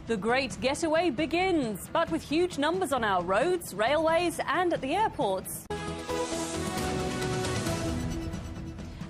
The great getaway begins, but with huge numbers on our roads, railways and at the airports.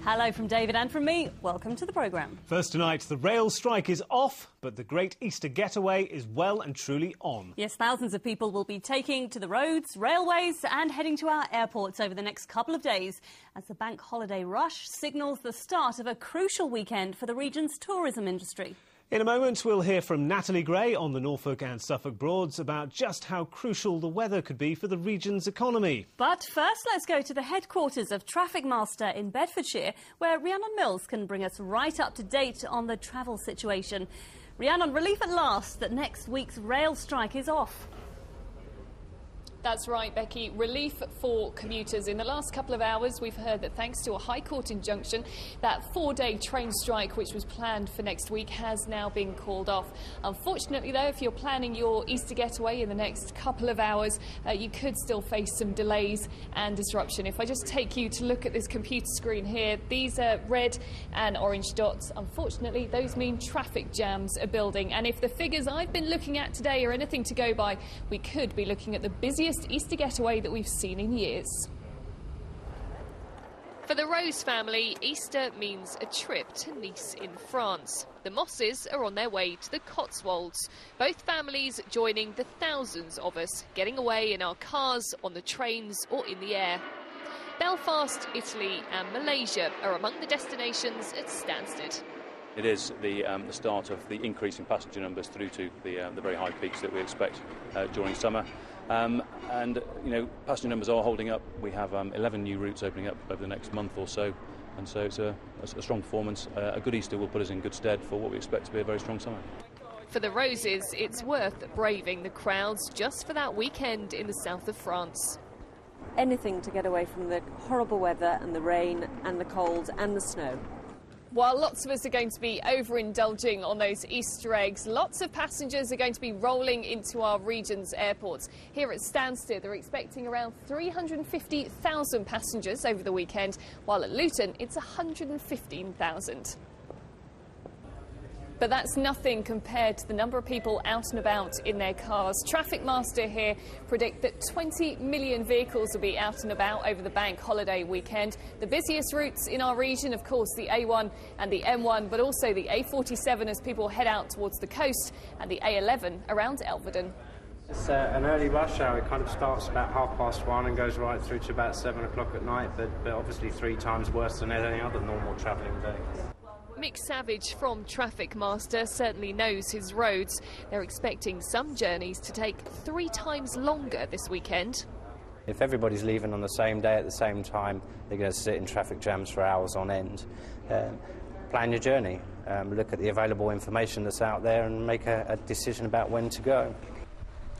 Hello from David and from me. Welcome to the programme. First tonight, the rail strike is off, but the great Easter getaway is well and truly on. Yes, thousands of people will be taking to the roads, railways and heading to our airports over the next couple of days as the bank holiday rush signals the start of a crucial weekend for the region's tourism industry. In a moment, we'll hear from Natalie Gray on the Norfolk and Suffolk Broads about just how crucial the weather could be for the region's economy. But first, let's go to the headquarters of Traffic Master in Bedfordshire, where Rhiannon Mills can bring us right up to date on the travel situation. Rhiannon, relief at last that next week's rail strike is off. That's right, Becky. Relief for commuters. In the last couple of hours, we've heard that thanks to a High Court injunction, that 4-day train strike, which was planned for next week, has now been called off. Unfortunately, though, if you're planning your Easter getaway in the next couple of hours, you could still face some delays and disruption. If I just take you to look at this computer screen here, these are red and orange dots. Unfortunately, those mean traffic jams are building. And if the figures I've been looking at today are anything to go by, we could be looking at the busiest Easter getaway that we've seen in years. For the Rose family, Easter means a trip to Nice in France. The Mosses are on their way to the Cotswolds, both families joining the thousands of us getting away in our cars, on the trains or in the air. Belfast, Italy and Malaysia are among the destinations at Stansted. It is the start of the increase in passenger numbers through to the very high peaks that we expect during summer. And, you know, passenger numbers are holding up. We have 11 new routes opening up over the next month or so. And so it's a strong performance. A good Easter will put us in good stead for what we expect to be a very strong summer. For the Roses, it's worth braving the crowds just for that weekend in the south of France. Anything to get away from the horrible weather and the rain and the cold and the snow. While lots of us are going to be overindulging on those Easter eggs, lots of passengers are going to be rolling into our region's airports. Here at Stansted, they're expecting around 350,000 passengers over the weekend, while at Luton, it's 115,000. But that's nothing compared to the number of people out and about in their cars. Traffic Master here predict that 20 million vehicles will be out and about over the bank holiday weekend. The busiest routes in our region, of course, the A1 and the M1, but also the A47 as people head out towards the coast and the A11 around Elvedon. It's an early rush hour. It kind of starts about 1:30 and goes right through to about 7 o'clock at night, but obviously 3 times worse than any other normal travelling day. Mick Savage from Traffic Master certainly knows his roads. They're expecting some journeys to take 3 times longer this weekend. If everybody's leaving on the same day at the same time, they're going to sit in traffic jams for hours on end. Plan your journey, look at the available information that's out there and make a decision about when to go.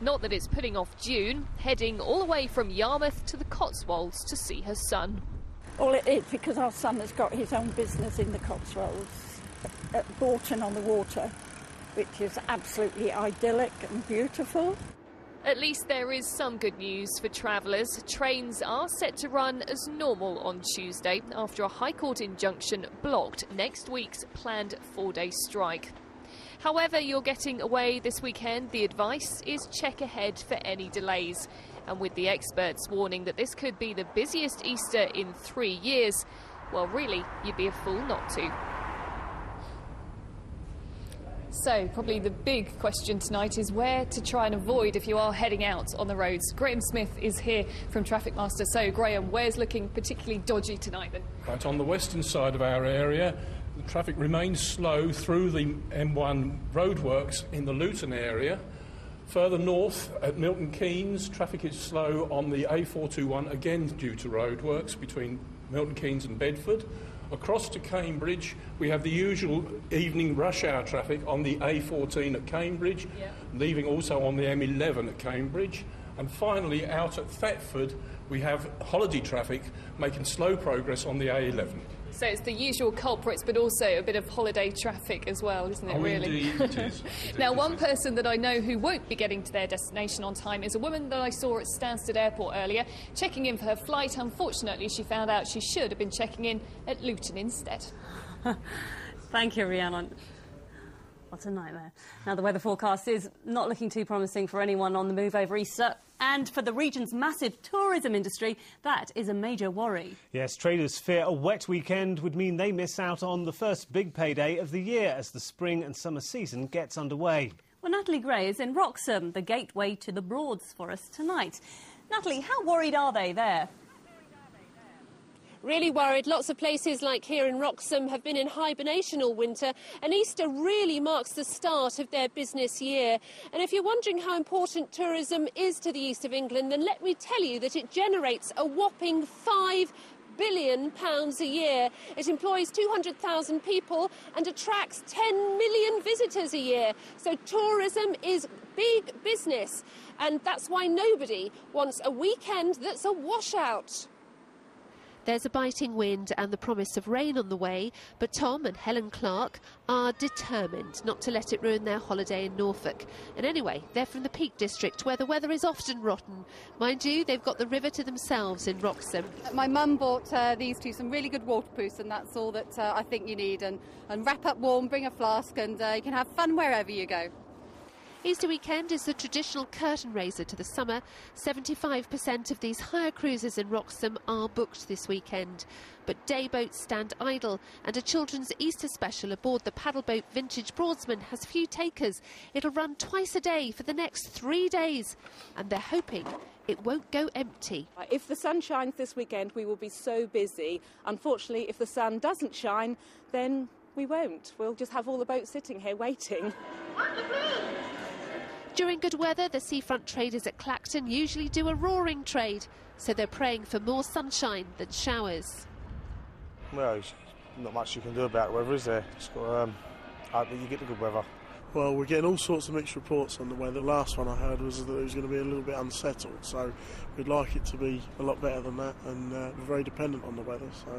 Not that it's putting off June, heading all the way from Yarmouth to the Cotswolds to see her son. Well, it is, because our son has got his own business in the Cotswolds at Bourton-on-the-Water, which is absolutely idyllic and beautiful. At least there is some good news for travellers. Trains are set to run as normal on Tuesday after a High Court injunction blocked next week's planned 4-day strike. However you're getting away this weekend, the advice is check ahead for any delays. And with the experts warning that this could be the busiest Easter in 3 years, well, really, you'd be a fool not to. So, probably the big question tonight is where to try and avoid if you are heading out on the roads. Graham Smith is here from Traffic Master. So, Graham, where's looking particularly dodgy tonight then? Right, on the western side of our area, the traffic remains slow through the M1 roadworks in the Luton area. Further north at Milton Keynes, traffic is slow on the A421, again due to roadworks between Milton Keynes and Bedford. Across to Cambridge, we have the usual evening rush hour traffic on the A14 at Cambridge, leaving also on the M11 at Cambridge. And finally, out at Thetford, we have holiday traffic making slow progress on the A11. So it's the usual culprits, but also a bit of holiday traffic as well, isn't it, really? Indeed it is. Now, one person that I know who won't be getting to their destination on time is a woman that I saw at Stansted Airport earlier, checking in for her flight. Unfortunately, she found out she should have been checking in at Luton instead. Thank you, Rhiannon. What a nightmare. Now, the weather forecast is not looking too promising for anyone on the move over Easter. And for the region's massive tourism industry, that is a major worry. Yes, traders fear a wet weekend would mean they miss out on the first big payday of the year as the spring and summer season gets underway. Well, Natalie Gray is in Wroxham, the gateway to the Broads, for us tonight. Natalie, how worried are they there? Really worried. Lots of places like here in Wroxham have been in hibernation all winter, and Easter really marks the start of their business year. And if you're wondering how important tourism is to the east of England, then let me tell you that it generates a whopping £5 billion a year. It employs 200,000 people and attracts 10 million visitors a year. So tourism is big business, and that's why nobody wants a weekend that's a washout. There's a biting wind and the promise of rain on the way, but Tom and Helen Clark are determined not to let it ruin their holiday in Norfolk. And anyway, they're from the Peak District, where the weather is often rotten. Mind you, they've got the river to themselves in Wroxham. My mum bought these two some really good waterproofs, and that's all that I think you need. And wrap up warm, bring a flask, and you can have fun wherever you go. Easter weekend is the traditional curtain raiser to the summer. 75% of these hire cruises in Wroxham are booked this weekend. But day boats stand idle, and a children's Easter special aboard the paddleboat Vintage Broadsman has few takers. It'll run twice a day for the next 3 days, and they're hoping it won't go empty. If the sun shines this weekend, we will be so busy. Unfortunately, if the sun doesn't shine, then we won't. We'll just have all the boats sitting here waiting. During good weather, the seafront traders at Clacton usually do a roaring trade, so they're praying for more sunshine than showers. Well, there's not much you can do about weather, is there? Just got hope that you get the good weather. Well, we're getting all sorts of mixed reports on the weather. The last one I heard was that it was going to be a little bit unsettled, so we'd like it to be a lot better than that, and we're very dependent on the weather, so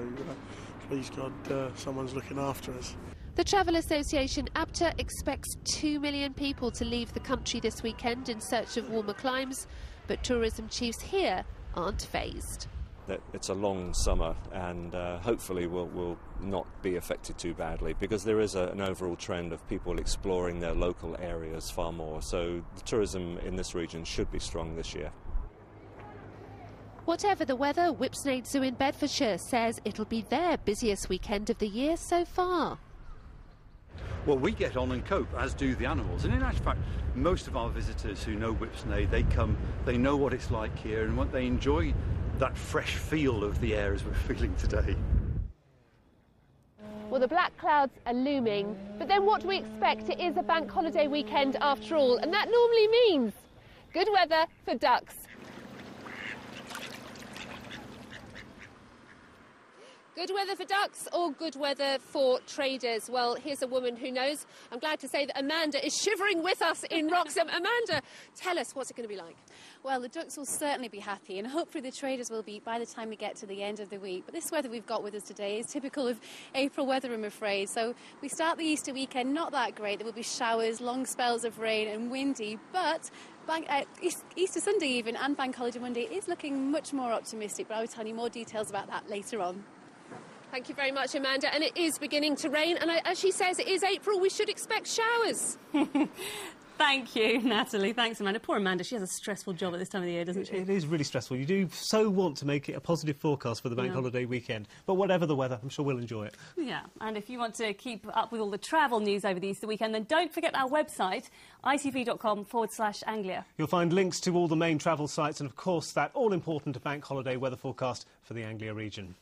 please God, someone's looking after us. The Travel Association ABTA expects 2 million people to leave the country this weekend in search of warmer climes, but tourism chiefs here aren't fazed. It's a long summer, and hopefully we'll not be affected too badly, because there is an overall trend of people exploring their local areas far more, so the tourism in this region should be strong this year. Whatever the weather, Whipsnade Zoo in Bedfordshire says it'll be their busiest weekend of the year so far. Well, we get on and cope, as do the animals. And in actual fact, most of our visitors who know Whipsnade, they come, they know what it's like here, and what they enjoy that fresh feel of the air as we're feeling today. Well, the black clouds are looming, but then what do we expect? It is a bank holiday weekend after all, and that normally means good weather for ducks. Good weather for ducks or good weather for traders? Well, here's a woman who knows. I'm glad to say that Amanda is shivering with us in Wroxham. Amanda, tell us, what's it going to be like? Well, the ducks will certainly be happy, and hopefully the traders will be by the time we get to the end of the week. But this weather we've got with us today is typical of April weather, I'm afraid. So we start the Easter weekend not that great. There will be showers, long spells of rain and windy, but Easter Sunday even and Bank Holiday Monday is looking much more optimistic, but I will tell you more details about that later on. Thank you very much, Amanda. And it is beginning to rain, and as she says, it is April. We should expect showers. Thank you, Natalie. Thanks, Amanda. Poor Amanda, she has a stressful job at this time of the year, doesn't she? It is really stressful. You do so want to make it a positive forecast for the bank holiday weekend. But whatever the weather, I'm sure we'll enjoy it. Yeah, and if you want to keep up with all the travel news over the Easter weekend, then don't forget our website, itv.com/Anglia. You'll find links to all the main travel sites and, of course, that all-important bank holiday weather forecast for the Anglia region.